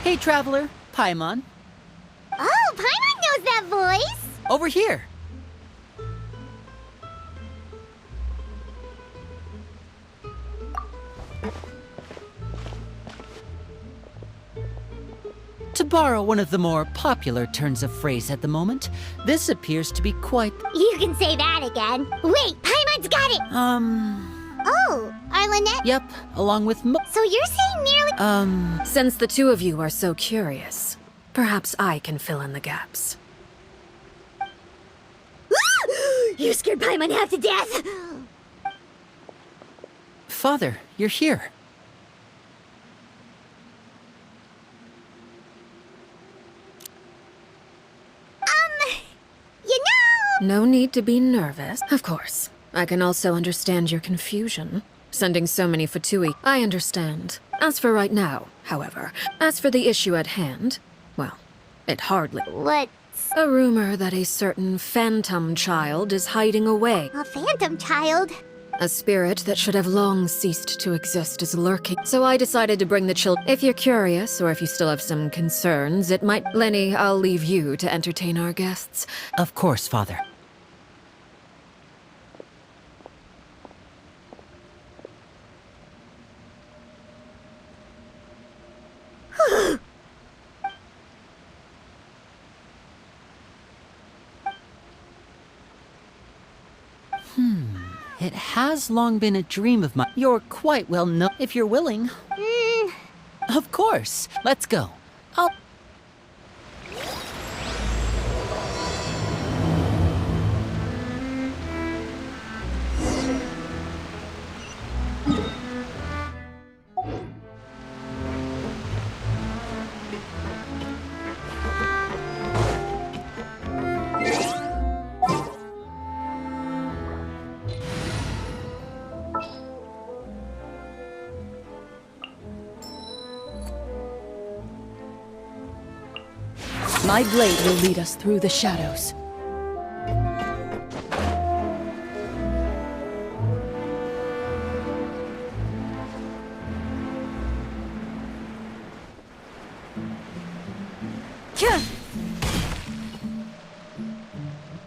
Hey, Traveler. Paimon. Oh, Paimon knows that voice! Over here. To borrow one of the more popular turns of phrase at the moment, this appears to be quite... You can say that again. Wait, Paimon's got it! Oh, Arlenette? Yep, along with So you're saying nearly... Since the two of you are so curious, perhaps I can fill in the gaps. You scared Paimon half to death! Father, you're here. You know... No need to be nervous. Of course. I can also understand your confusion. Sending so many Fatui, I understand. As for right now, however, as for the issue at hand, well, it hardly... What's... A rumor that a certain phantom child is hiding away. A phantom child? A spirit that should have long ceased to exist is lurking. So I decided to bring the children. If you're curious, or if you still have some concerns, it might... Lenny, I'll leave you to entertain our guests. Of course, Father. It has long been a dream of mine. You're quite well known if you're willing. Of course. Let's go. My blade will lead us through the shadows.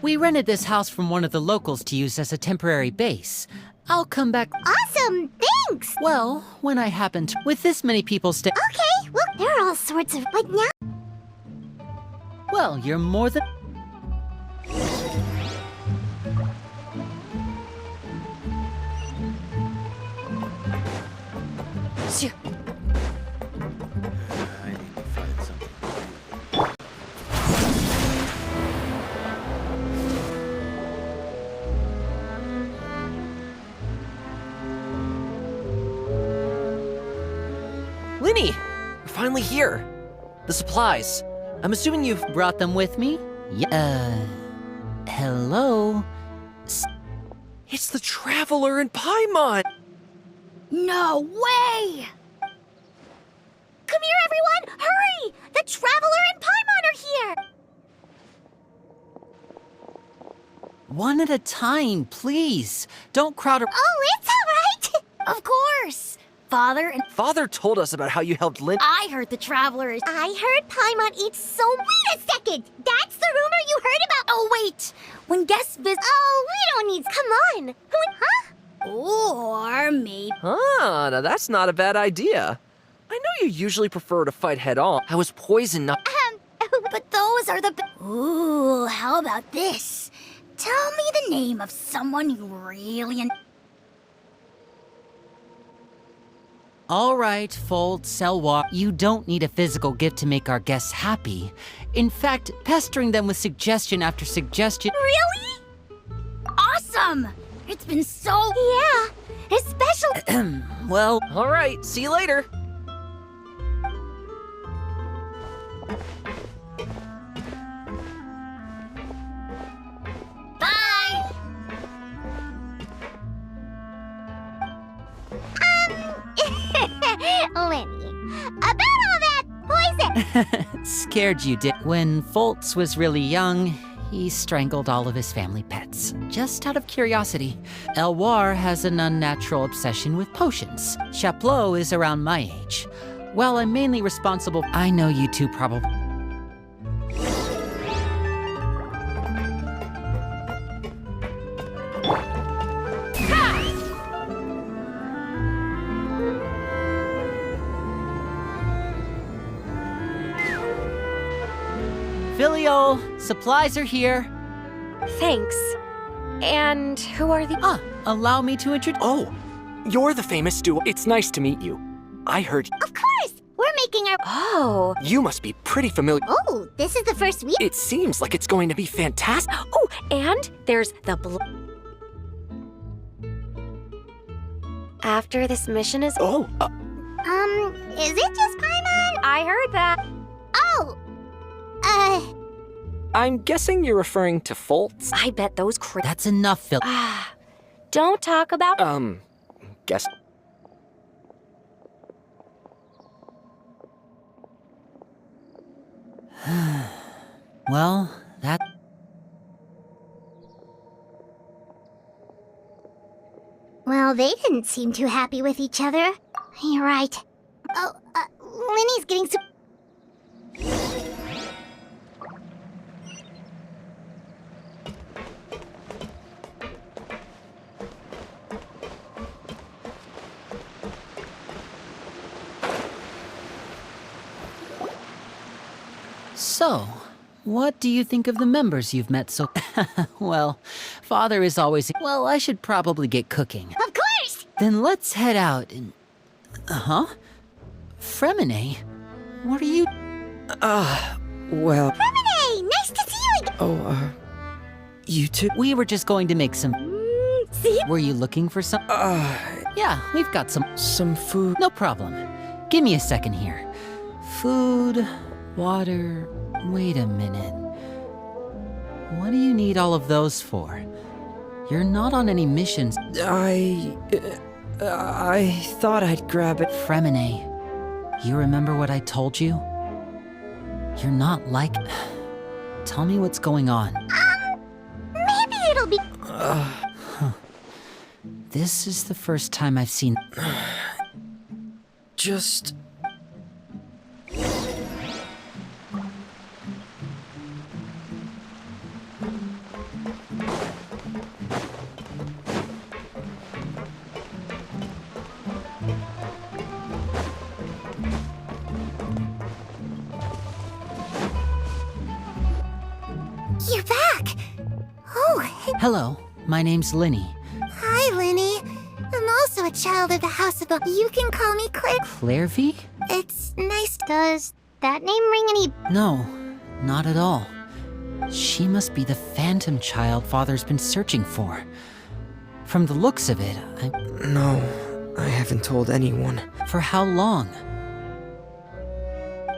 We rented this house from one of the locals to use as a temporary base. I'll come back. Awesome, thanks! Well, when I happen to. With this many people Okay, well, there are all sorts of... Like now... Well, you're more than... I need to find something. Linny! We're finally here. The supplies. I'm assuming you've... Brought them with me? Hello? It's the Traveler and Paimon! No way! Come here, everyone! Hurry! The Traveler and Paimon are here! One at a time, please. Don't crowd around. Oh, it's all right! Of course! Father told us about how you helped Lin... I heard the Travelers. I heard Paimon eats so... Wait a second! That's the rumor you heard about... Oh, wait! When guests visit... Oh, we don't need... Come on! Huh? Or maybe... Ah, now that's not a bad idea. I know you usually prefer to fight head-on. I was poisoned not... But those are the... Ooh, how about this? Tell me the name of someone you really... All right, Fold, Selwa, you don't need a physical gift to make our guests happy. In fact, pestering them with suggestion after suggestion... Really? Awesome! It's been so... Yeah, especially... Well... All right, see you later. Bye! Lenny, about all that poison... Scared you did. When Foltz was really young, he strangled all of his family pets. Just out of curiosity. Elwar has an unnatural obsession with potions. Chaplot is around my age. Well, I'm mainly responsible. I know you two probably. Filial, supplies are here. Thanks. And who are the... Allow me to introduce. Oh, you're the famous duo. It's nice to meet you. I heard Of course! We're making our... Oh. you must be pretty familiar. Oh, this is the first week. It seems like it's going to be fantastic. Oh, and there's the After this mission is... Oh, Is it just Paimon? I heard that. Oh! I'm guessing you're referring to Foltz? I bet those That's enough, Phil. Don't talk about... Guess. Well, that... Well, they didn't seem too happy with each other. You're right. Oh, Lenny's getting so... So, what do you think of the members you've met so... Well, Father is always... Well, I should probably get cooking. Of course! Then let's head out and... Fremine? What are you... Well, Hey, nice to see you again! you two? We were just going to make some... See? Were you looking for some... Yeah, we've got some... Some food. No problem. Give me a second here. Food, water... Wait a minute. What do you need all of those for? You're not on any missions. I thought I'd grab it. Fremine, you remember what I told you? You're not like... Tell me what's going on. Maybe it'll be... This is the first time I've seen... Just... You're back! Oh, Hello, my name's Linny. hi, Lenny. I'm also a child of the House of... You can call me Claire. Clairvy? It's nice. Does that name ring any... No, not at all. She must be the phantom child Father's been searching for. From the looks of it, No, I haven't told anyone. For how long?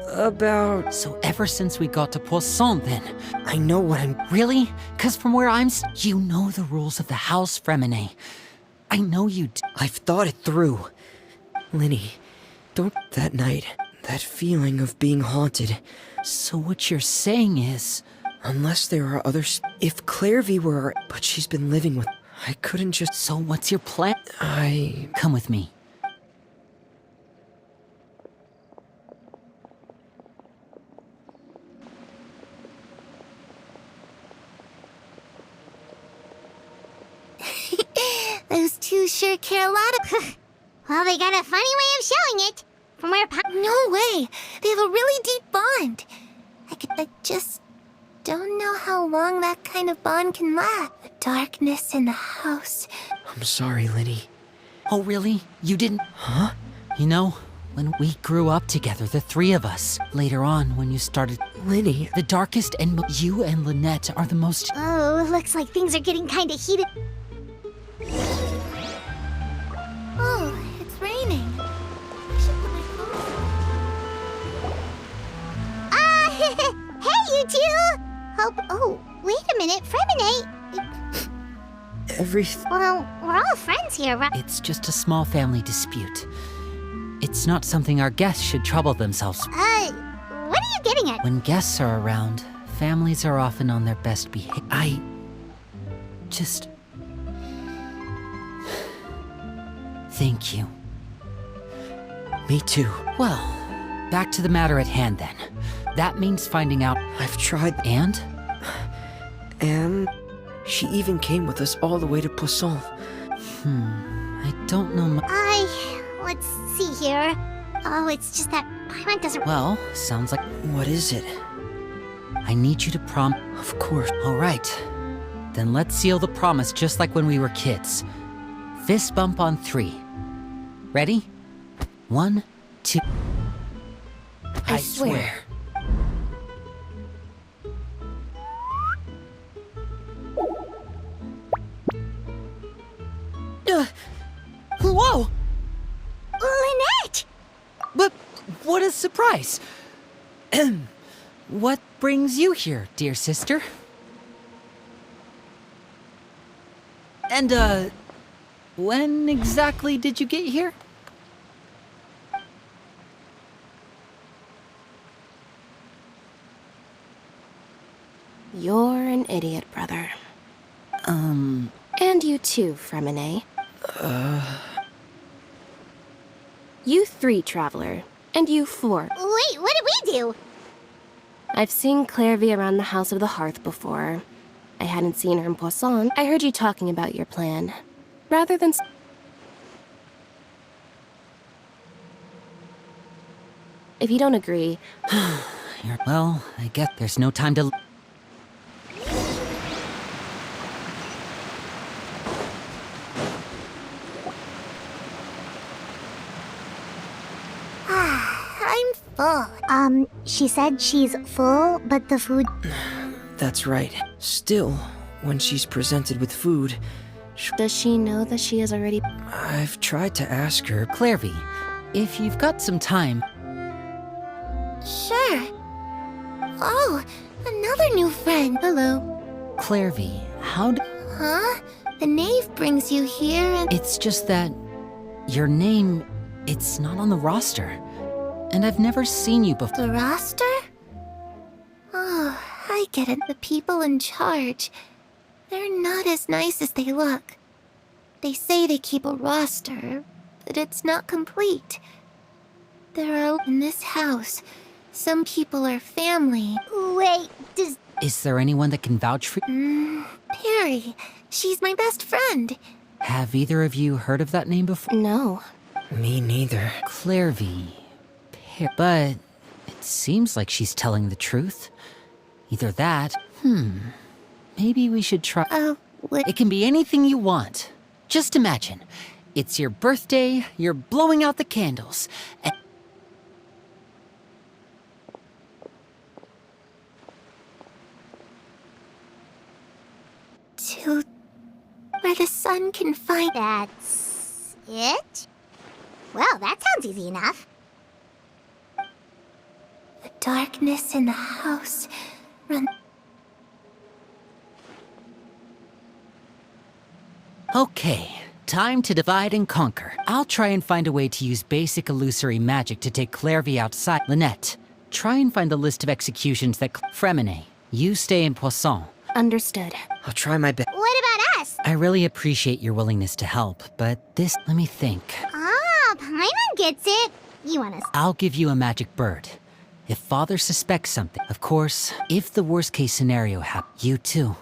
About... So ever since we got to Poisson, then? I know what I'm... Really? 'Cause from where you know the rules of the house, Fremine. I know you I've thought it through. Linny, don't... That night, that feeling of being haunted. So what you're saying is... Unless there are others... If Clairvy were... But she's been living with... I couldn't just... So what's your plan? Come with me. Those two sure care a lot of... Well, they got a funny way of showing it. From where... No way! They have a really deep bond. I just don't know how long that kind of bond can last. The darkness in the house. I'm sorry, Linny. Oh, really? You didn't... Huh? You know, when we grew up together, the three of us, later on when you started... Linny... The darkest and... You and Lynette are the most... Oh, looks like things are getting kind of heated. Oh, it's raining. I should put my clothes on. Hey, you two! Oh, wait a minute, Fremine. Everything... Well, we're all friends here, right? It's just a small family dispute. It's not something our guests should trouble themselves. What are you getting at? When guests are around, families are often on their best behavior. I... just... Thank you. Me too. Well, back to the matter at hand then. That means finding out. I've tried, And? and she even came with us all the way to Poisson. I don't know let's see here. Oh, it's just that Paimon doesn't. Well, sounds like What is it? I need you to Of course. All right. Then let's seal the promise just like when we were kids. Fist bump on 3. Ready? 1, 2. I swear. Whoa! Lynette! But what a surprise! What brings you here, dear sister? And, when exactly did you get here? You're an idiot, brother. And you too, Fremine. You 3, Traveler. And you 4. Wait, what did we do? I've seen Clairvy around the House of the Hearth before. I hadn't seen her in Poisson. I heard you talking about your plan. Rather than... If you don't agree... Well, I get there's no time to... I'm full. She said she's full, but the food... That's right. Still, when she's presented with food, Does she know that she has already... I've tried to ask her. Clairvy, if you've got some time... Sure. Oh, another new friend. Hello. Clairvy, how d... Huh? The knave brings you here and... It's just that... Your name... It's not on the roster. And I've never seen you before. The roster? Oh, I get it. The people in charge. They're not as nice as they look. They say they keep a roster, but it's not complete. There are in this house. Some people are family. Wait, does... Is there anyone that can vouch for... Perry. She's my best friend. Have either of you heard of that name before? No. Me neither. Clairvy... But... It seems like she's telling the truth. Either that... Maybe we should try... What? It can be anything you want. Just imagine. It's your birthday, you're blowing out the candles, and... To... where the sun can find... That's... it? Well, that sounds easy enough. The darkness in the house run... Okay, time to divide and conquer. I'll try and find a way to use basic illusory magic to take Clairvy outside. Lynette, try and find the list of executions that... Fremine, you stay in Poisson. Understood. I'll try my best. What about us? I really appreciate your willingness to help, but this... Let me think. Ah, Paimon gets it. You want us... I'll give you a magic bird. If Father suspects something, of course, if the worst case scenario happens, you too.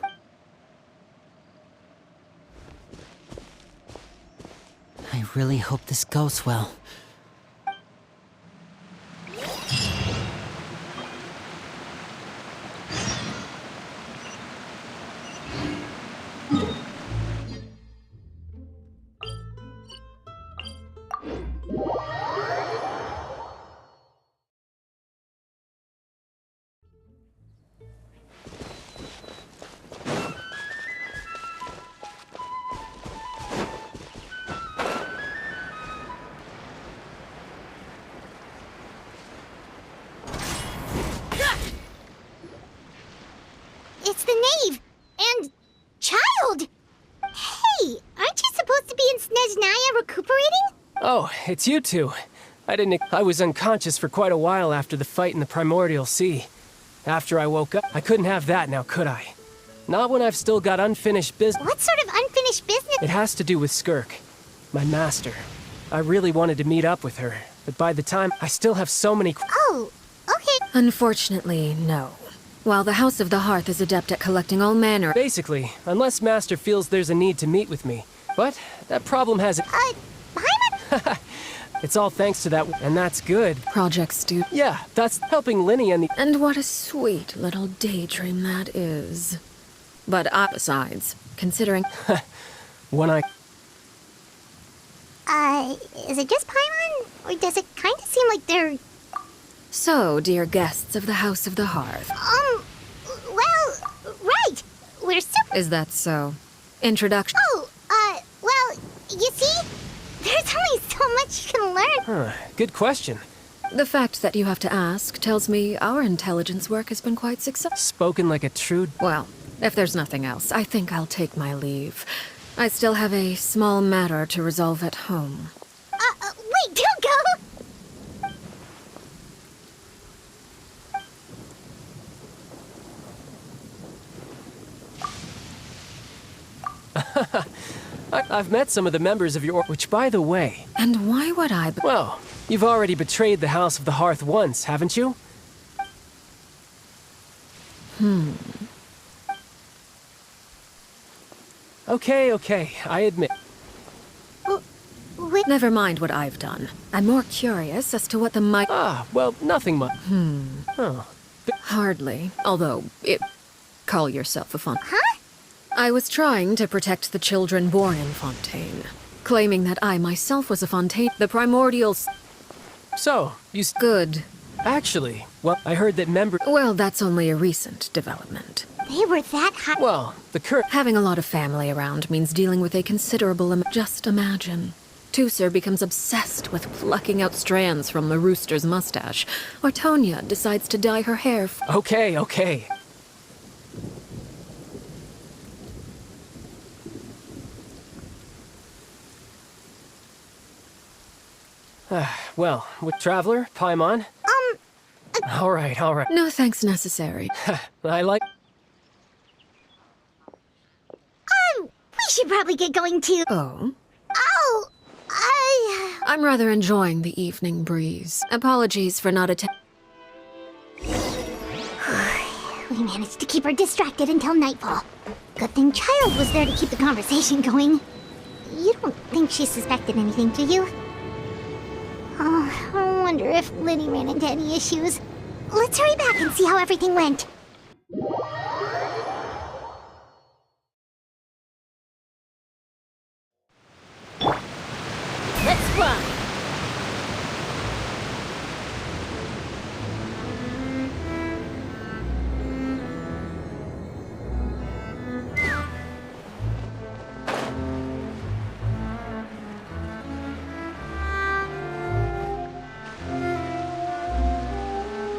I really hope this goes well. It's the knave! And... child! Hey, aren't you supposed to be in Snezhnaya recuperating? Oh, it's you two. I was unconscious for quite a while after the fight in the Primordial Sea. After I woke up, I couldn't have that now, could I? Not when I've still got unfinished business. What sort of unfinished business? It has to do with Skirk, my master. I really wanted to meet up with her, but by the time I still have so many. Oh, okay. Unfortunately, no. While the House of the Hearth is adept at collecting all manner. Basically, unless Master feels there's a need to meet with me. But that problem hasn't. Paimon? It's all thanks to that, and that's good. Project Stu. Yeah, that's helping Linny and the. And what a sweet little daydream that is. But besides, considering. When I. Is it just Paimon? Or does it kind of seem like they're... So, dear guests of the House of the Hearth. Well, right. We're super... Is that so? Introduction. Oh, well, you see? There's only so much you can learn. Good question. The fact that you have to ask tells me our intelligence work has been quite successful. Spoken like a true. Well, if there's nothing else, I think I'll take my leave. I still have a small matter to resolve at home. Wait, don't go! I've met some of the members of your. Which, by the way. And why would I? Well, you've already betrayed the House of the Hearth once, haven't you? Okay, I admit. Wait, Never mind what I've done. I'm more curious as to what the might. Well, nothing much. Oh. Hardly. Although, call yourself a fun. huh? I was trying to protect the children born in Fontaine, claiming that I myself was a Fontaine. The primordials. So, you. Good. Actually, well, I heard that Well, that's only a recent development. They were that high. Well, the current. Having a lot of family around means dealing with a considerable just imagine. Tusser becomes obsessed with plucking out strands from the rooster's mustache, or Tonya decides to dye her hair. Okay. Well, with Traveler, Paimon? All right. No thanks necessary. I like. We should probably get going too. Oh? Oh, I'm rather enjoying the evening breeze. Apologies for not attending. We managed to keep her distracted until nightfall. Good thing Child was there to keep the conversation going. You don't think she suspected anything, do you? Oh, I wonder if Liddy ran into any issues. Let's hurry back and see how everything went. Let's run!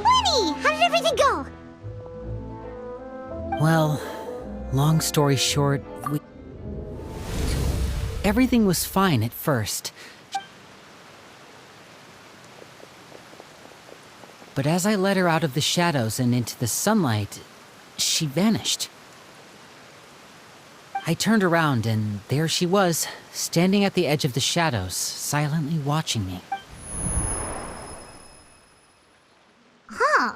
Liddy, how did everything go? Well, long story short, everything was fine at first. But as I led her out of the shadows and into the sunlight, she vanished. I turned around and there she was, standing at the edge of the shadows, silently watching me. Huh.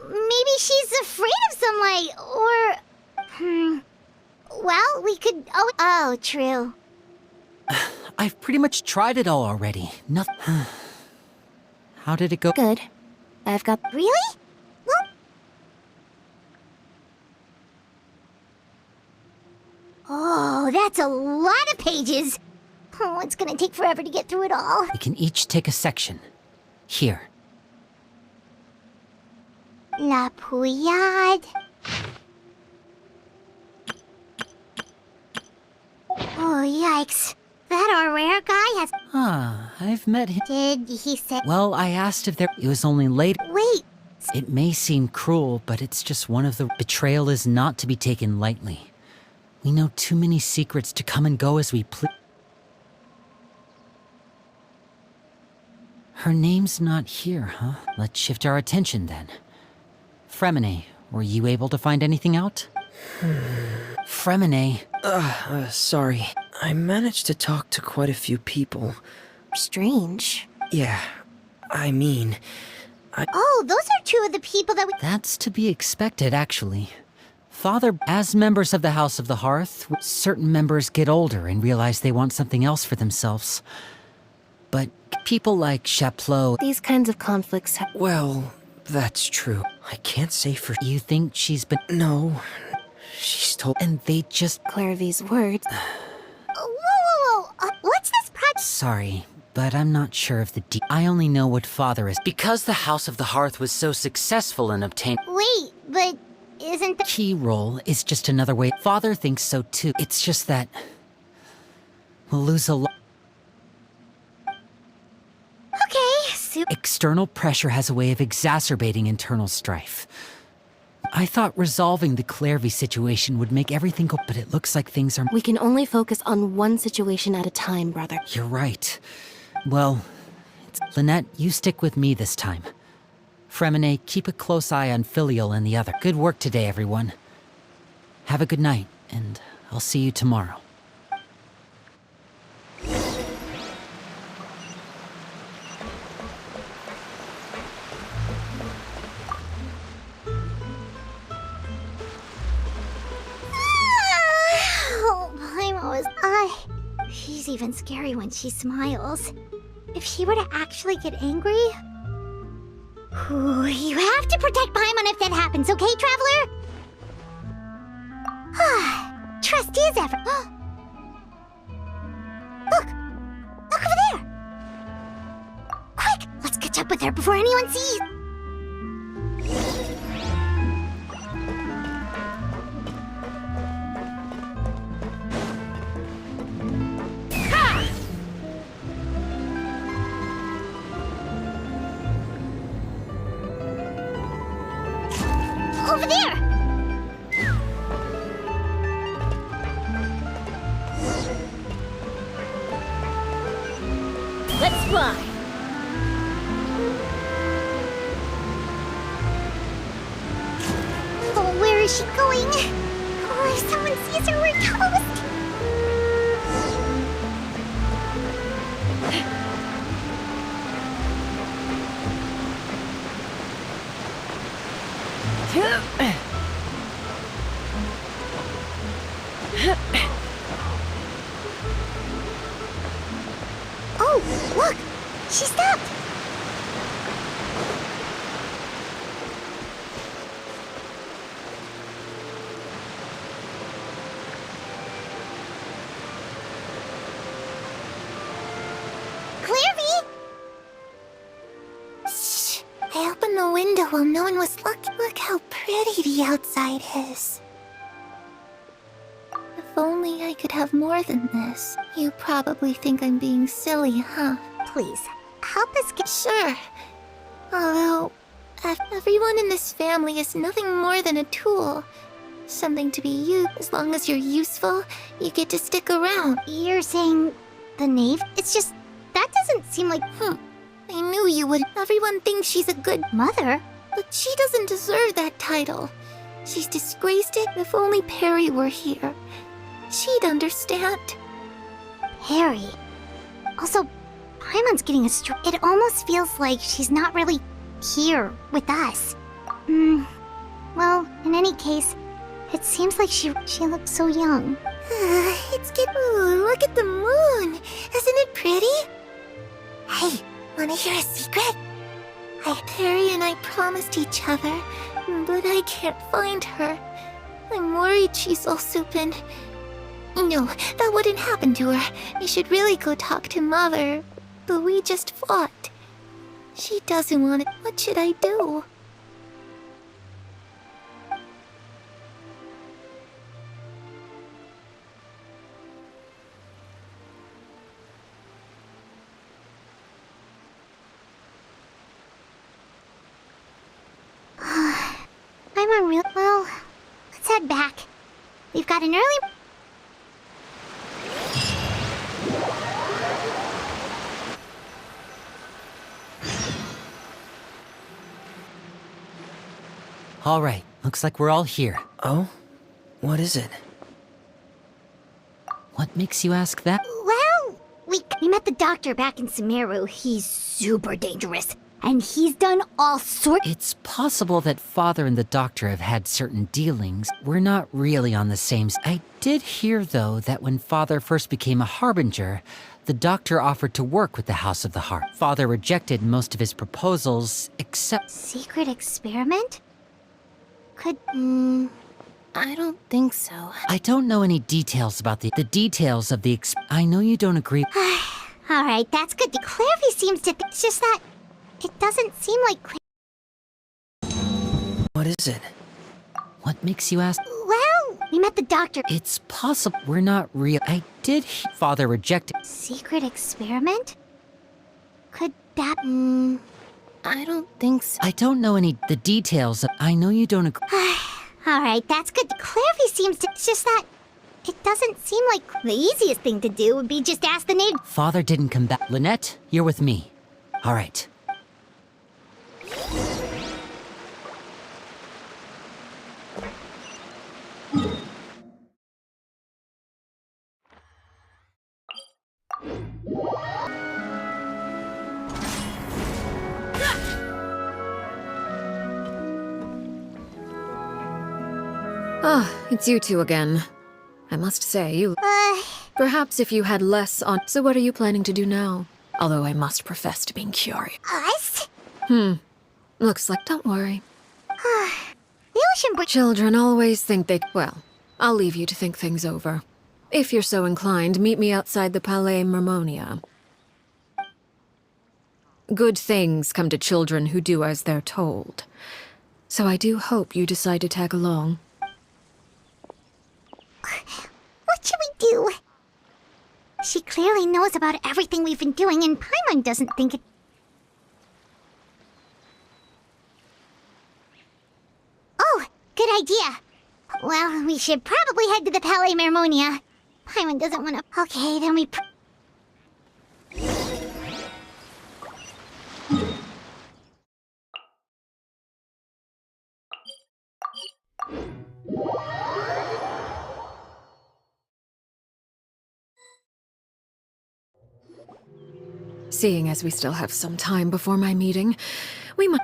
Maybe she's afraid of sunlight, or... Well, we could... Oh, true. I've pretty much tried it all already. Nothing. How did it go? Good. I've got. Really? Well... Oh, that's a lot of pages. Oh, it's gonna take forever to get through it all. We can each take a section. Here. La Pouillade. Oh, yikes. That rare guy has... I've met him. Did he say... Well, I asked if there... It was only later. Wait. It may seem cruel, but it's just one of the... Betrayal is not to be taken lightly. We know too many secrets to come and go as we please. Her name's not here, huh? Let's shift our attention then. Fremine, were you able to find anything out? Fremine. Sorry. I managed to talk to quite a few people. Strange. Yeah. I mean, Oh, those are two of the people that we... That's to be expected, actually. Father, as members of the House of the Hearth, certain members get older and realize they want something else for themselves. But people like Chaplot, These kinds of conflicts have... well, that's true. I can't say for... you think she's been... No, she's told... And they just... Clairvy's words. Whoa. What's this project? Sorry, but I'm not sure of the I only know what Father is. Because the House of the Hearth was so successful in obtaining... Wait, but isn't the... Key role is just another way. Father thinks so too. It's just that... we'll lose a lot. Okay, super... External pressure has a way of exacerbating internal strife. I thought resolving the Clairvy situation would make everything go, but it looks like things are... We can only focus on one situation at a time, brother. You're right. Well, Lynette, you stick with me this time. Fremine, keep a close eye on Filial and the other. Good work today, everyone. Have a good night, and I'll see you tomorrow. Oh, Paimon is... She's even scary when she smiles. If she were to actually get angry... Ooh, you have to protect Paimon if that happens, okay, Traveler? Trust is ever... Look! Look over there! Quick! Let's catch up with her before anyone sees... Over there! Let's fly! Oh, where is she going? Oh, if someone sees her, we're toast! Oh, look! She stopped! Clairvy! Shh! I opened the window while no one was looking. Look how pretty the outside is. If only I could have more than this. You probably think I'm being silly, huh? Please, help us get... Sure. Although, everyone in this family is nothing more than a tool. Something to be used. As long as you're useful, you get to stick around. You're saying the knave? It's just... that doesn't seem like... I knew you would. Everyone thinks she's a good mother. But she doesn't deserve that title. She's disgraced it. If only Perry were here, she'd understand. Perry? Also, Paimon's getting a stroke. It almost feels like she's not really here with us. Well, in any case, it seems like she looks so young. It's getting... Ooh, look at the moon. Isn't it pretty? Hey, wanna hear a secret? Perry and I promised each other, but I can't find her. I'm worried she's also been... No, that wouldn't happen to her. I should really go talk to Mother. But we just fought. She doesn't want it. What should I do? I'm on real... Well, let's head back. We've got an early... All right, looks like we're all here. Oh? What is it? What makes you ask that? Well, we We met the doctor back in Sumeru. He's super dangerous. And he's done all sorts. It's possible that Father and the Doctor have had certain dealings. We're not really on the same I did hear, though, that when Father first became a Harbinger, the Doctor offered to work with the House of the Heart. Father rejected most of his proposals, except... Secret experiment? Could... I don't think so. I don't know any details about the details of the I know you don't agree. Alright, that's good. Clairvy seems to... It's just that... It doesn't seem like... What is it? What makes you ask? Well, we met the doctor. It's possible we're not real. I did Father rejected. Secret experiment? Could that... I don't think so. I don't know any the details. I know you don't agree. Alright, that's good. Clairvy seems to... It's just that... It doesn't seem like... The easiest thing to do would be just ask the native... Father didn't come back. Lynette, you're with me. All right. Ah, it's you two again. I must say, you... Perhaps if you had less on... So what are you planning to do now? Although I must profess to being curious. Us? Looks like... Don't worry. The ocean bridge... Children always think they... Well, I'll leave you to think things over. If you're so inclined, meet me outside the Palais Mermonia. Good things come to children who do as they're told. So I do hope you decide to tag along. What should we do? She clearly knows about everything we've been doing, and Paimon doesn't think it... Oh, good idea. Well, we should probably head to the Palais Mermonia. Paimon doesn't want to... Okay, then we... Seeing as we still have some time before my meeting,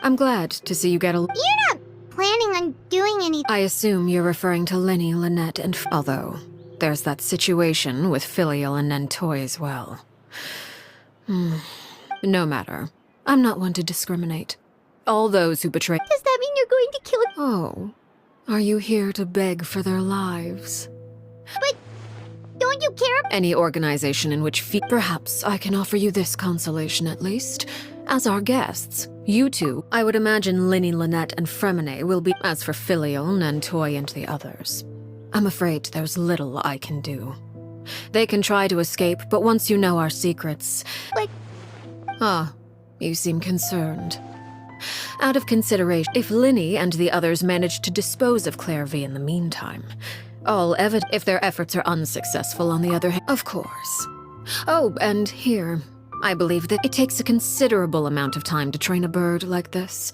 I'm glad to see you get a... You're not planning on doing any... I assume you're referring to Lenny, Lynette, and... Although, there's that situation with Filial and Nentoy as well. No matter. I'm not one to discriminate. All those who betray... Does that mean you're going to kill... Oh, are you here to beg for their lives? But... Don't you care... Any organization in which perhaps I can offer you this consolation at least. As our guests, you two, I would imagine Linny, Lynette, and Fremine will be... As for Filial, Nentoy, and the others, I'm afraid there's little I can do. They can try to escape, but once you know our secrets... Like... Ah, you seem concerned. Out of consideration, if Linny and the others manage to dispose of Clairvy in the meantime... All evident if their efforts are unsuccessful, on the other hand. Of course. Oh, and here, I believe that it takes a considerable amount of time to train a bird like this.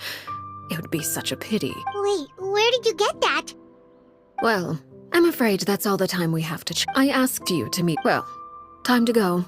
It would be such a pity. Wait, where did you get that? Well, I'm afraid that's all the time we have to I asked you to meet. Well, time to go.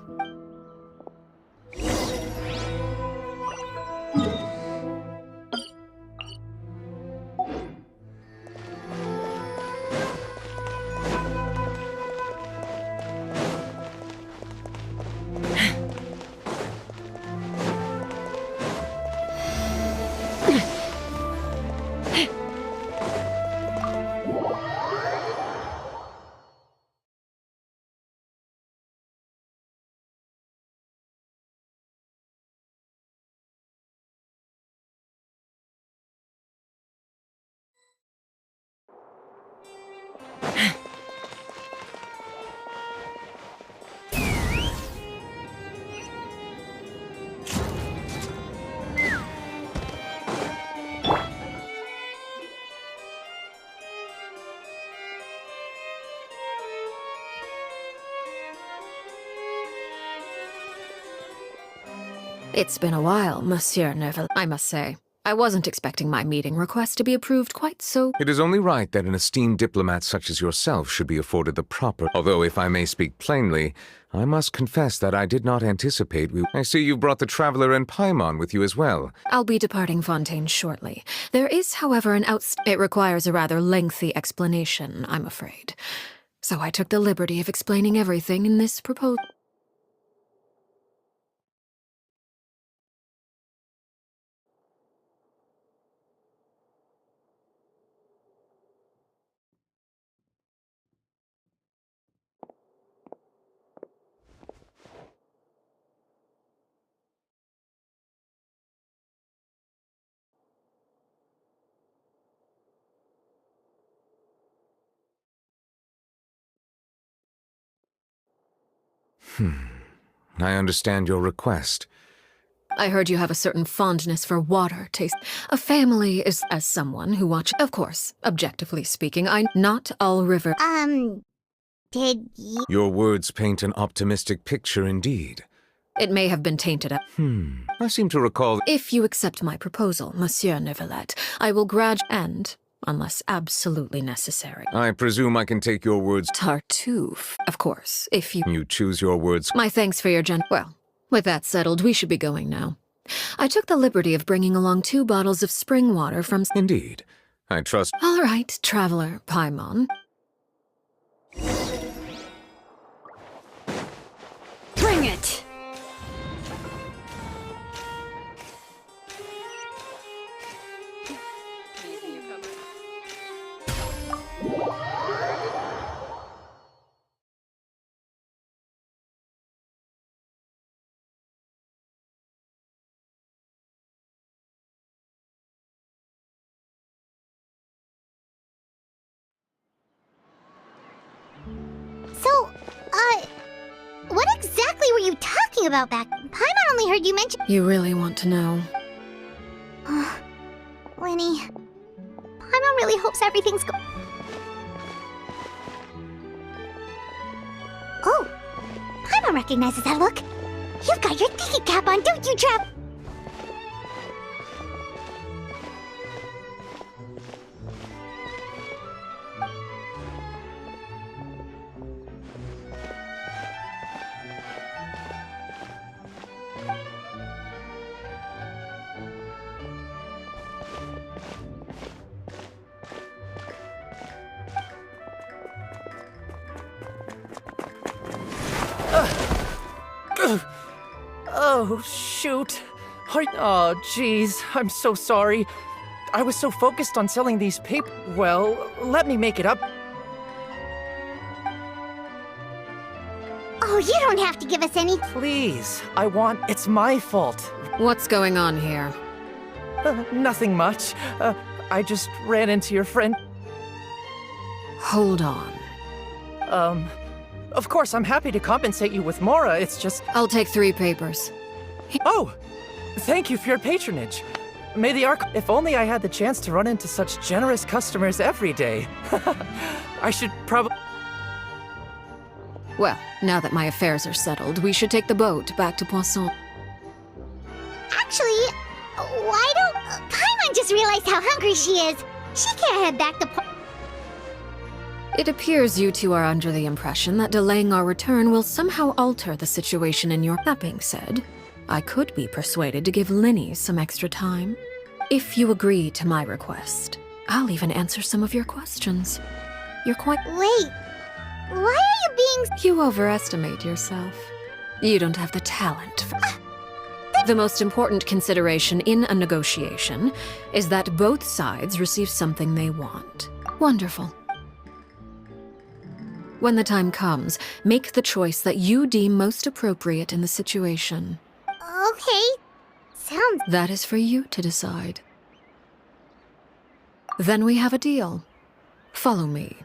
It's been a while, Monsieur Neville, I must say. I wasn't expecting my meeting request to be approved quite so. It is only right that an esteemed diplomat such as yourself should be afforded the proper... Although, if I may speak plainly, I must confess that I did not anticipate we... I see you've brought the Traveler and Paimon with you as well. I'll be departing Fontaine shortly. There is, however, it requires a rather lengthy explanation, I'm afraid. So I took the liberty of explaining everything in this proposal. I understand your request. I heard you have a certain fondness for water taste. A family is as someone who watch. Of course, objectively speaking, not all river. Did you? Your words paint an optimistic picture indeed. It may have been tainted. I seem to recall... If you accept my proposal, Monsieur Neuvillette, I will and, unless absolutely necessary. I presume I can take your words... Tartuffe, of course, if you... You choose your words... My thanks for your Well, with that settled, we should be going now. I took the liberty of bringing along 2 bottles of spring water from... Indeed. I trust... All right, Traveler Paimon. Bring it! So, what exactly were you talking about back? Paimon only heard you mention. You really want to know? Winnie, Paimon really hopes everything's Oh, Paimon recognizes that look. You've got your thinking cap on, don't you, Trap? Oh, shoot. Oh, jeez. I'm so sorry. I was so focused on selling these paper... Well, let me make it up. Oh, you don't have to give us any. Please. It's my fault. What's going on here? Nothing much. I just ran into your friend. Hold on. Of course, I'm happy to compensate you with Mora. It's just... I'll take 3 papers. Oh! Thank you for your patronage. May the Ark... If only I had the chance to run into such generous customers every day. I should probably... Well, now that my affairs are settled, we should take the boat back to Poisson. Actually, why don't... Paimon just realized how hungry she is. She can't head back to It appears you two are under the impression that delaying our return will somehow alter the situation in your... That being said, I could be persuaded to give Linny some extra time. If you agree to my request, I'll even answer some of your questions. You're quite... Wait, why are you being... You overestimate yourself. You don't have the talent for... The most important consideration in a negotiation is that both sides receive something they want. Wonderful. When the time comes, make the choice that you deem most appropriate in the situation. Okay, sounds... That is for you to decide. Then we have a deal. Follow me.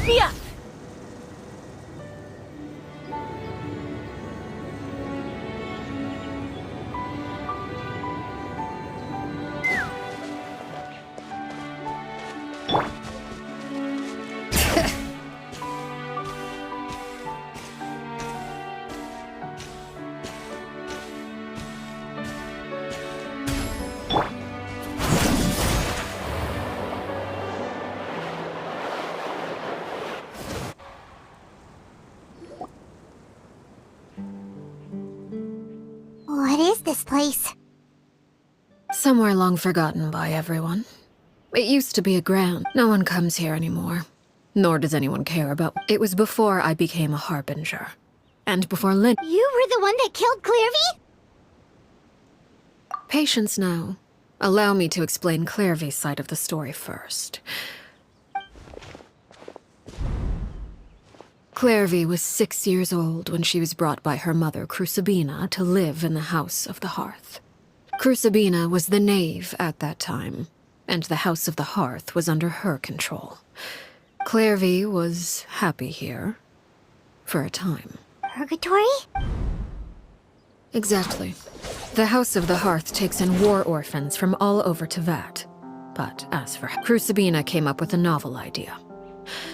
me up! What is this place? Somewhere long forgotten by everyone. It used to be a ground. No one comes here anymore. Nor does anyone care about. It was before I became a harbinger. And before Lynn. You were the one that killed Clairvy? Patience now. Allow me to explain Clairvy's side of the story first. Clairvy was 6 years old when she was brought by her mother, Crucibina, to live in the House of the Hearth. Crucibina was the knave at that time, and the House of the Hearth was under her control. Clairvy was happy here. For a time. Purgatory? Exactly. The House of the Hearth takes in war orphans from all over Tevat. But as for Crucibina came up with a novel idea.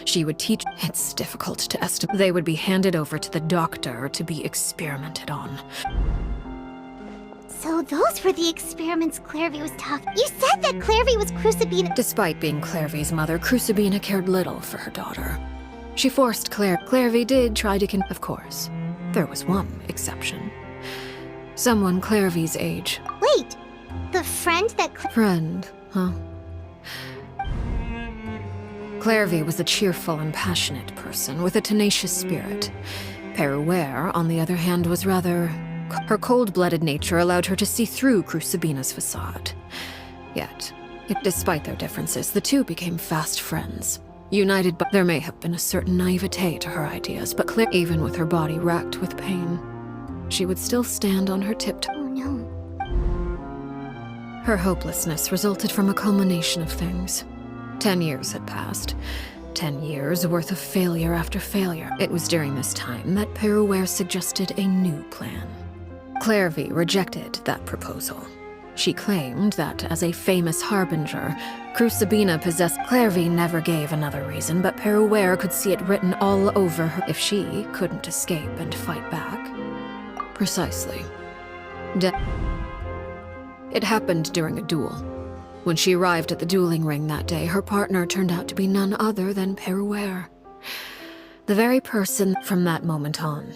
She would teach. It's difficult to estimate. They would be handed over to the doctor to be experimented on. So those were the experiments Clairvy was talking. You said that Clairvy was Crucibina. Despite being Clairvy's mother, Crucibina cared little for her daughter. She forced Clairvy did try to Of course, there was one exception. Someone Clairvy's age. Wait, the friend that Friend, huh? Clairvy was a cheerful and passionate person with a tenacious spirit. Peruere, on the other hand, was rather... Her cold-blooded nature allowed her to see through Crucibina's facade. Yet, despite their differences, the two became fast friends. United by... There may have been a certain naivete to her ideas, but even with her body racked with pain, she would still stand on her tiptoes. Oh no. Her hopelessness resulted from a culmination of things. 10 years had passed. 10 years worth of failure after failure. It was during this time that Peruere suggested a new plan. Clairvy rejected that proposal. She claimed that as a famous harbinger, Crucibina possessed. Clairvy never gave another reason, but Peruere could see it written all over her if she couldn't escape and fight back. Precisely. It happened during a duel. When she arrived at the dueling ring that day, her partner turned out to be none other than Peruere. The very person from that moment on.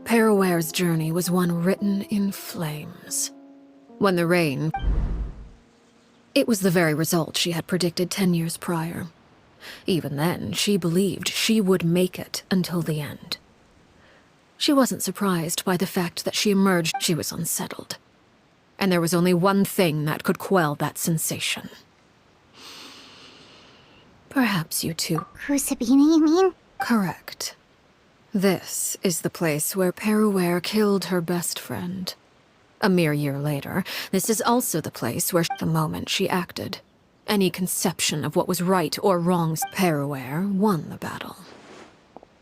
Peruere's journey was one written in flames. When the rain... It was the very result she had predicted 10 years prior. Even then, she believed she would make it until the end. She wasn't surprised by the fact that she emerged. She was unsettled. And there was only one thing that could quell that sensation. Perhaps you too. Crucibina, you mean? Correct. This is the place where Peruere killed her best friend. A mere year later, this is also the place where the moment she acted. Any conception of what was right or wrong, Peruere won the battle.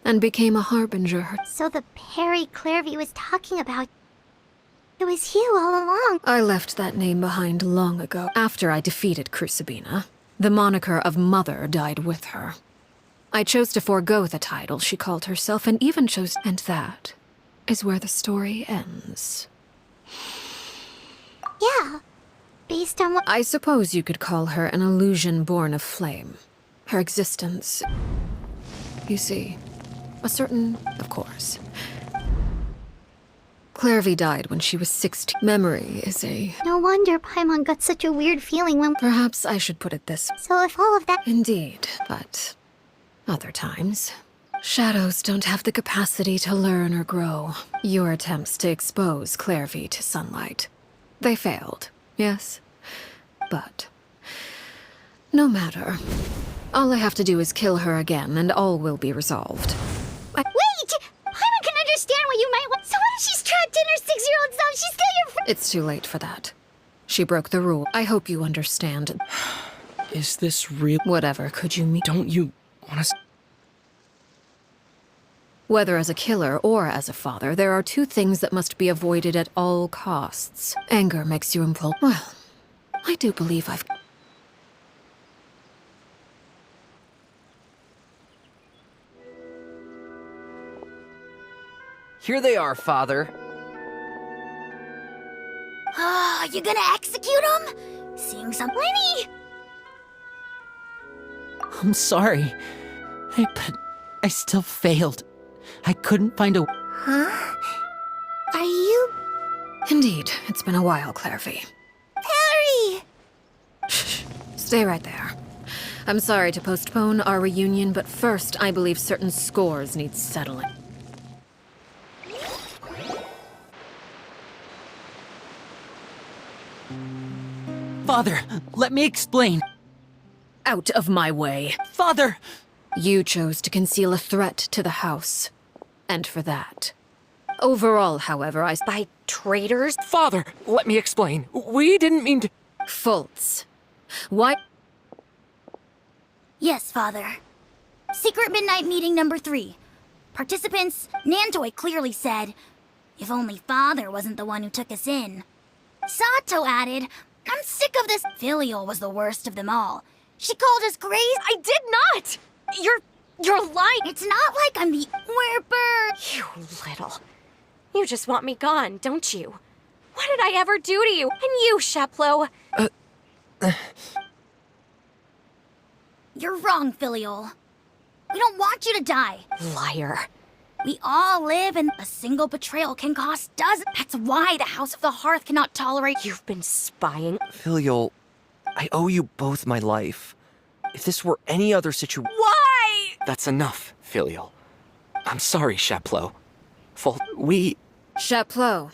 And became a harbinger. So the Perry Clairvy was talking about... It was you all along. I left that name behind long ago. After I defeated Crucibina, the moniker of Mother died with her. I chose to forego the title she called herself and even chose... And that is where the story ends. Yeah. Based on what... I suppose you could call her an illusion born of flame. Her existence... You see, a certain... Of course... Clairvy died when she was 16. Memory is a... No wonder Paimon got such a weird feeling when... Perhaps I should put it this... So if all of that... Indeed, but... Other times... Shadows don't have the capacity to learn or grow. Your attempts to expose Clairvy to sunlight. They failed, yes? But... No matter. All I have to do is kill her again, and all will be resolved. Wait! Paimon can understand what you might want. So what if she's trapped in her 6-year-old self? She's still your friend. It's too late for that. She broke the rule. I hope you understand. Is this real? Whatever could you mean? Don't you want to... Whether as a killer or as a father, there are two things that must be avoided at all costs. Anger makes you impulsive. Well, I do believe I've... Here they are, Father. Ah, you gonna execute him? Seeing some Lenny! I'm sorry. But I still failed. I couldn't find a... Huh? Are you... Indeed, it's been a while, Clairvy. Perry? Stay right there. I'm sorry to postpone our reunion, but first, I believe certain scores need settling. Father, let me explain. Out of my way. Father! You chose to conceal a threat to the house. And for that. Overall, however, By traitors? Father, let me explain. We didn't mean to. Faults. Why? Yes, Father. Secret midnight meeting number 3. Participants, Nantoy clearly said, if only Father wasn't the one who took us in. Sato added, I'm sick of this. Filial was the worst of them all. She called us crazy. I did not! You're lying. It's not like I'm the Whirper. You little. You just want me gone, don't you? What did I ever do to you? And you, Sheplo. You're wrong, Filial. We don't want you to die. Liar. We all live, and a single betrayal can cost dozens. That's why the House of the Hearth cannot tolerate. You've been spying. Filial, I owe you both my life. If this were any other situation... Why? That's enough, Filial. I'm sorry, Sheplo. Sheplo.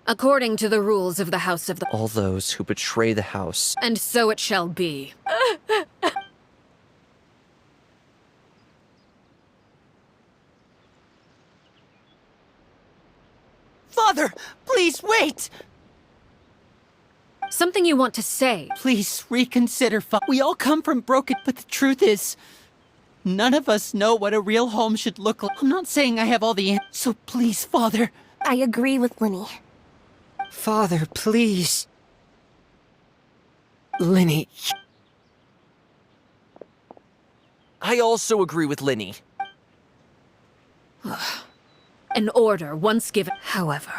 According to the rules of the House of the... All those who betray the house... And so it shall be. Father, please wait! Something you want to say? Please reconsider, We all come from broken, but the truth is, none of us know what a real home should look like. I'm not saying I have all the answers, so please, Father. I agree with Linny. Father, please. Linny. I also agree with Linny. An order once given. However...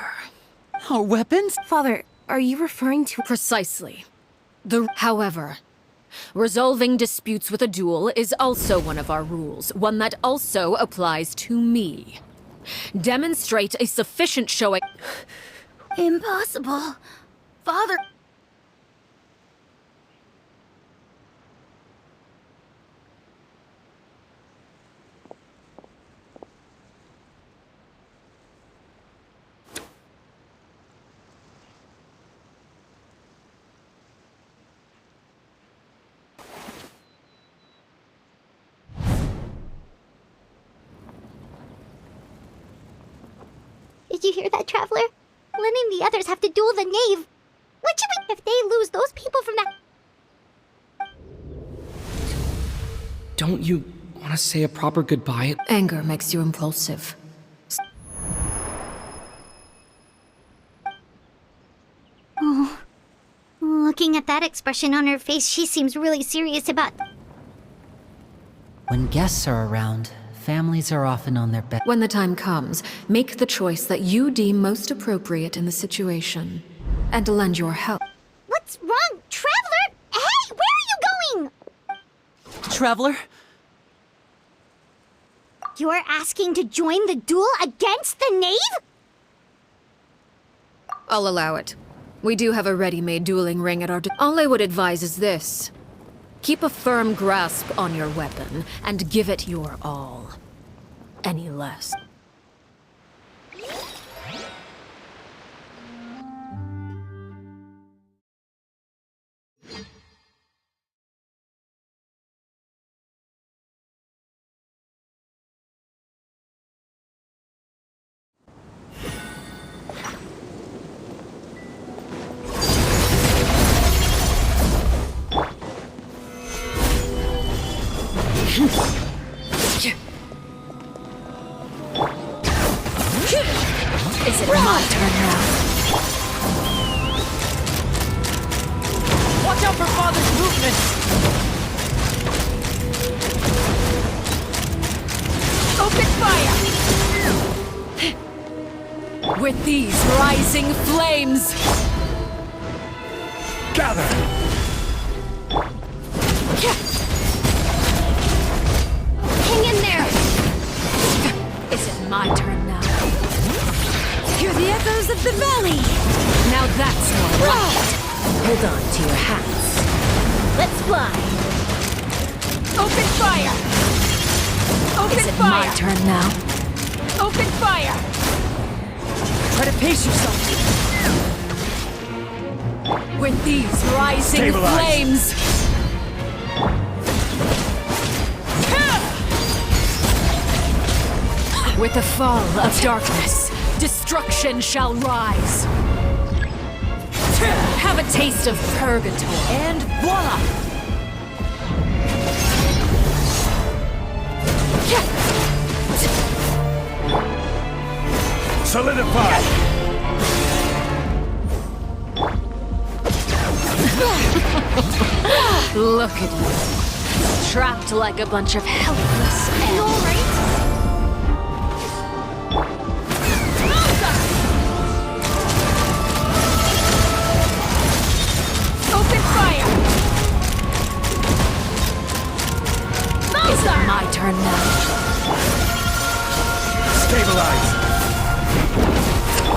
Our weapons? Father, are you referring to... Precisely. However, resolving disputes with a duel is also one of our rules, one that also applies to me. Demonstrate a sufficient showing... Impossible. Father... Did you hear that, Traveler? Lynn and the others have to duel the knave. What should we... If they lose those people from that... Don't you want to say a proper goodbye? Anger makes you impulsive. Oh. Looking at that expression on her face, she seems really serious about... When guests are around, families are often on their best. When the time comes, make the choice that you deem most appropriate in the situation, and lend your help. What's wrong? Traveler? Hey, where are you going? Traveler? You're asking to join the duel against the knave? I'll allow it. We do have a ready-made dueling ring at our... All I would advise is this. Keep a firm grasp on your weapon, and give it your all. Any less. Is it my turn now? Watch out for Father's movements! Open fire! With these rising flames! Gather! Hang in there! Is it my turn now? Hear the echoes of the valley! Now that's more like it. Hold on to your hats. Let's fly! Open fire! Open Is it fire! My turn now? Open fire! Try to pace yourself. With these rising Stabilize. flames! With the fall of darkness, destruction shall rise. Have a taste of purgatory. And voila! Solidify! Look at you. Trapped like a bunch of helpless ants. You alright? Open fire! Is it my turn now? Stabilize!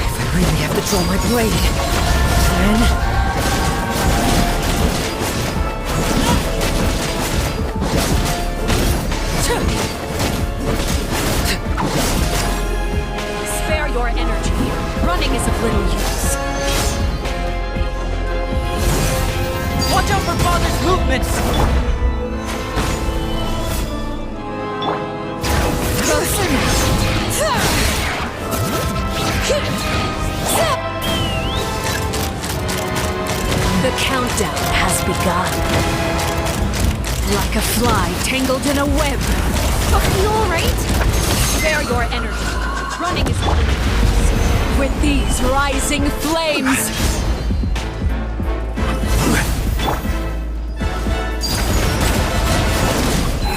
If I really have to draw my blade, then... Spare your energy. Running is of little use. Watch out for Father's movements! Closer now. The countdown has begun. Like a fly tangled in a web. You alright? Spare your energy. Running is of little use. With these rising flames.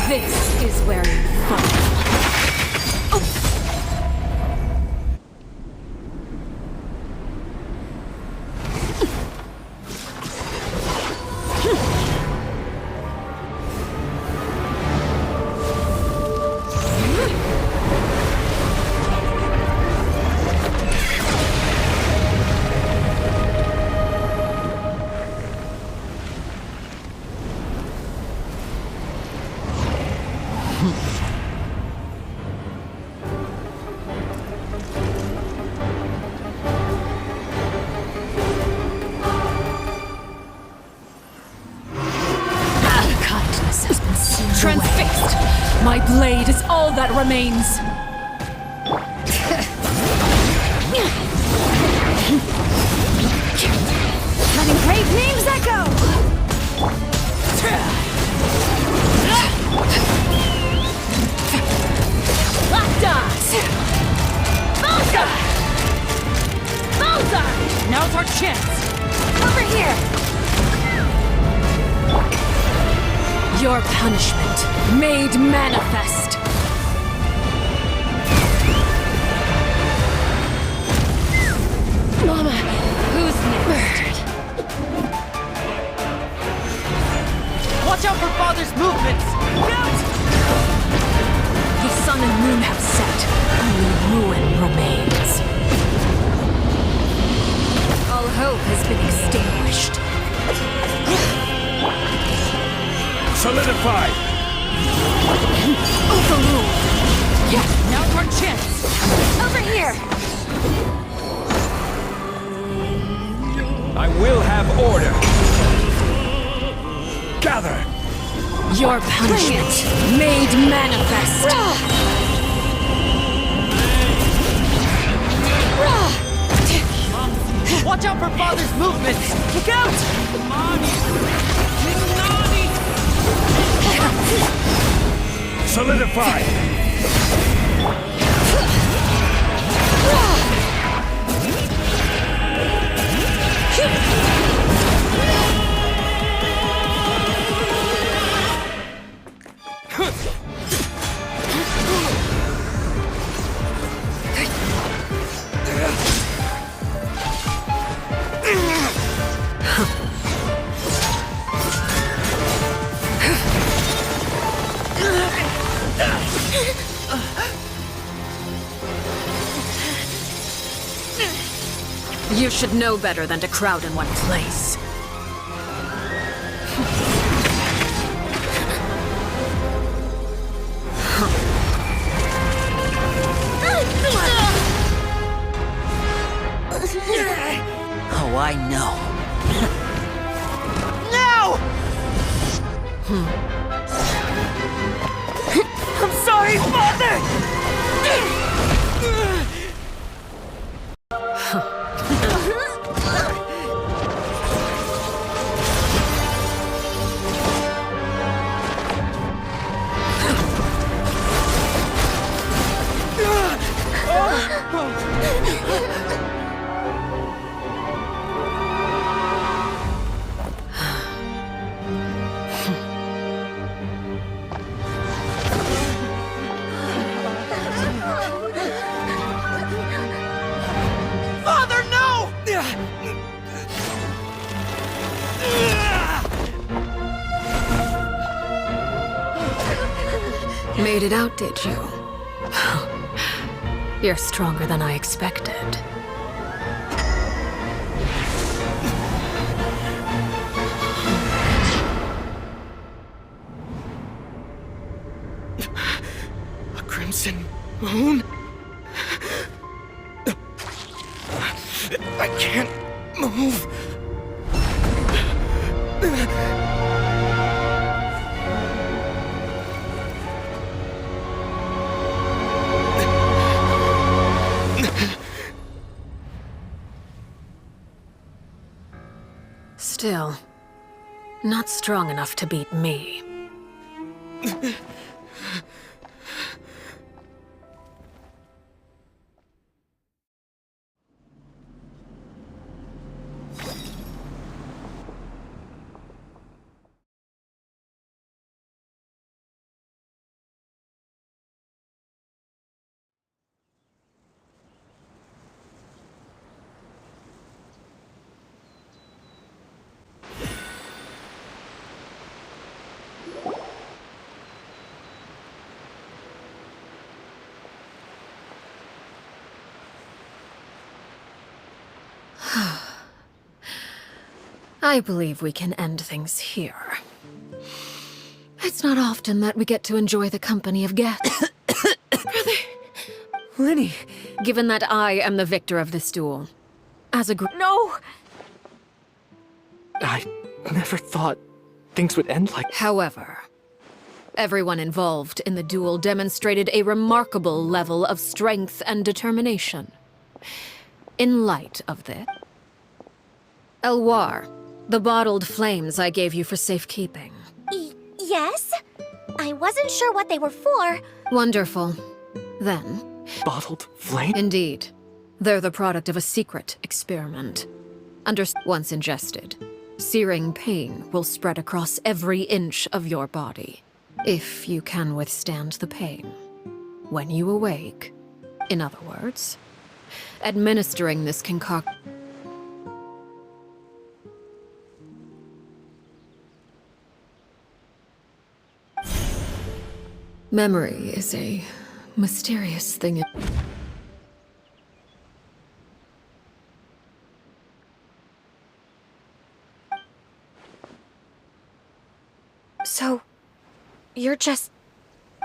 This is where you fall. Transfixed! My blade is all that remains! Letting brave names echo! Locked eyes! Bullseye! Bullseye! Now's our chance! Over here! Your punishment made manifest! Mama, who's next? Watch out for Father's movements! Out! The sun and moon have set, only ruin remains. All hope has been extinguished. Solidify! Overruled! Now's our chance! Over here! I will have order! Gather! Your punishment made manifest! Watch out for Father's movements! Look out! Solidify! You should know better than to crowd in one place. Oh, I know. No! I'm sorry, Father! Father, no! Made it out, did you? You're stronger than I expected. A crimson moon? I can't move. Still, not strong enough to beat me. I believe we can end things here. It's not often that we get to enjoy the company of guests. Lenny! Given that I am the victor of this duel, as a group. No! I never thought things would end like... However, everyone involved in the duel demonstrated a remarkable level of strength and determination. In light of this, Elwar, the bottled flames I gave you for safekeeping. Yes? I wasn't sure what they were for. Wonderful. Then, Bottled flame? indeed, they're the product of a secret experiment. Once ingested, searing pain will spread across every inch of your body, if you can withstand the pain. When you awake, in other words, administering this concoction. Memory is a mysterious thing. So, you're just...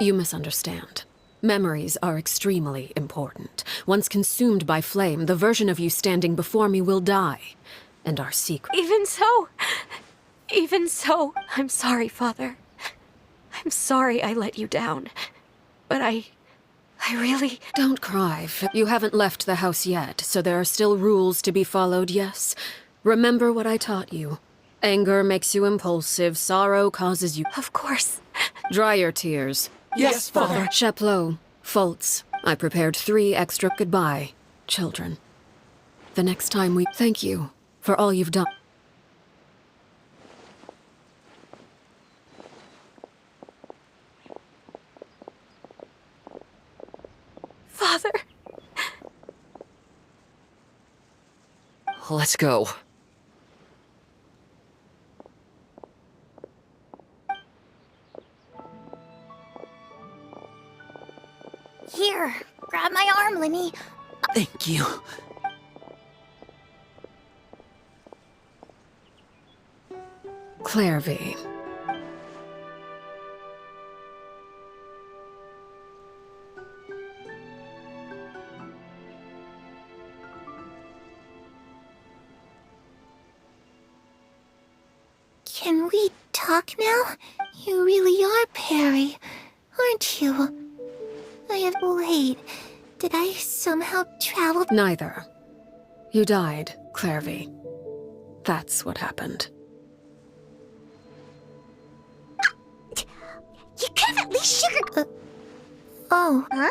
You misunderstand. Memories are extremely important. Once consumed by flame, the version of you standing before me will die. And our secret... Even so, I'm sorry, Father. I'm sorry I let you down. But I really... Don't cry. You haven't left the house yet, so there are still rules to be followed, yes? Remember what I taught you. Anger makes you impulsive, sorrow causes you... Of course. Dry your tears. Yes, Father. Chaplot, Fultz, I prepared 3 extra goodbye, children. The next time we... Thank you for all you've done. Father. Let's go. Here, grab my arm, Lenny. Thank you. Clairvy. Can we talk now? You really are Perry, aren't you? Wait, did I somehow travel? Neither. You died, Clairvy. That's what happened. You could have at least oh. Huh?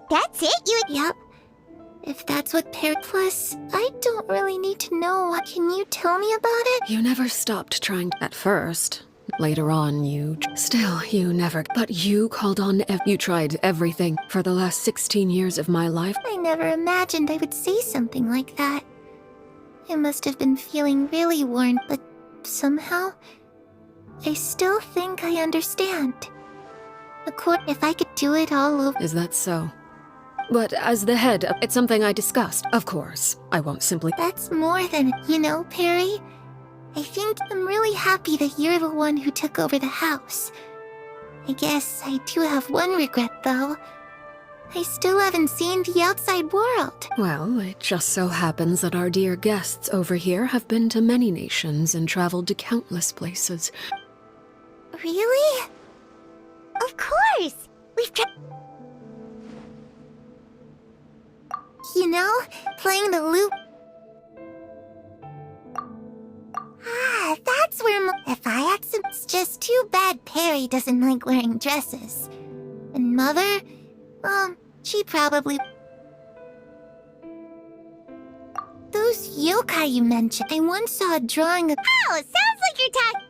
That's it? Yep. If that's what Plus, I don't really need to know. Can you tell me about it? You never stopped trying at first. Later on, you never. But you called on you tried everything for the last 16 years of my life. I never imagined I would say something like that. I must have been feeling really worn, but somehow, I still think I understand. If I could do it all over. Is that so? But as the head, it's something I discussed. Of course, I won't simply. That's more than, Perry. I think I'm really happy that you're the one who took over the house. I guess I do have one regret, though. I still haven't seen the outside world. Well, it just so happens that our dear guests over here have been to many nations and traveled to countless places. Really? Of course! We've playing the loop. That's where if I had some... It's just too bad Perry doesn't like wearing dresses. And Mother? She probably... Those yokai you mentioned, I once saw a drawing of... Oh, sounds like you're talking...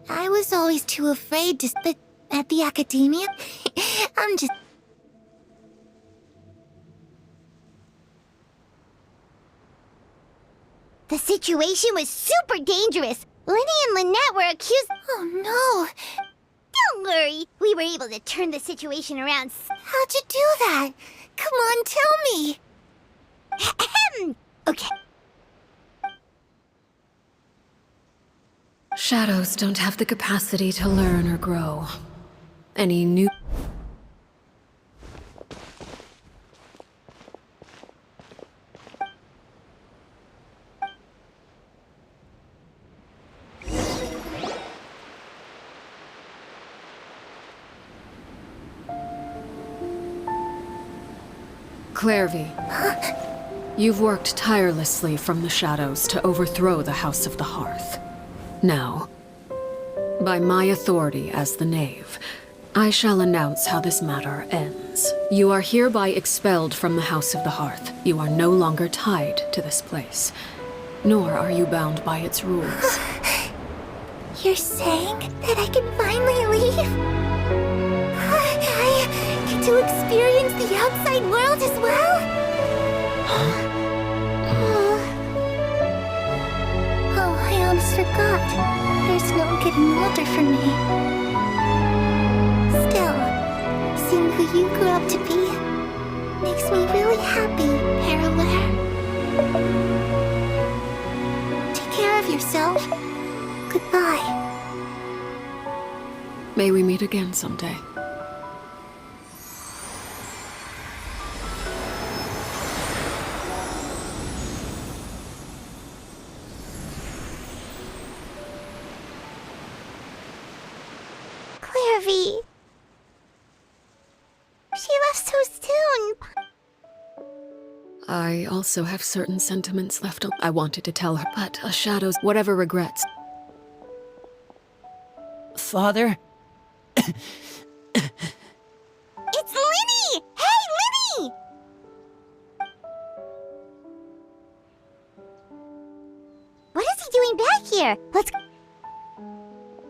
I was always too afraid to... But at the academia, I'm just... The situation was super dangerous. Lenny and Lynette were accused... Oh, no. Don't worry. We were able to turn the situation around. How'd you do that? Come on, tell me. Okay. Shadows don't have the capacity to learn or grow. Any new... Clairvy, you've worked tirelessly from the shadows to overthrow the House of the Hearth. Now, by my authority as the Knave, I shall announce how this matter ends. You are hereby expelled from the House of the Hearth. You are no longer tied to this place, nor are you bound by its rules. You're saying that I can finally leave? I get to experience the outside world as well? Oh, I almost forgot. There's no getting older for me. Still, seeing who you grew up to be makes me really happy, Parallel. Take care of yourself. Goodbye. May we meet again someday. Clairvy. She left so soon. I also have certain sentiments left. I wanted to tell her, but a shadow's whatever regrets. Father?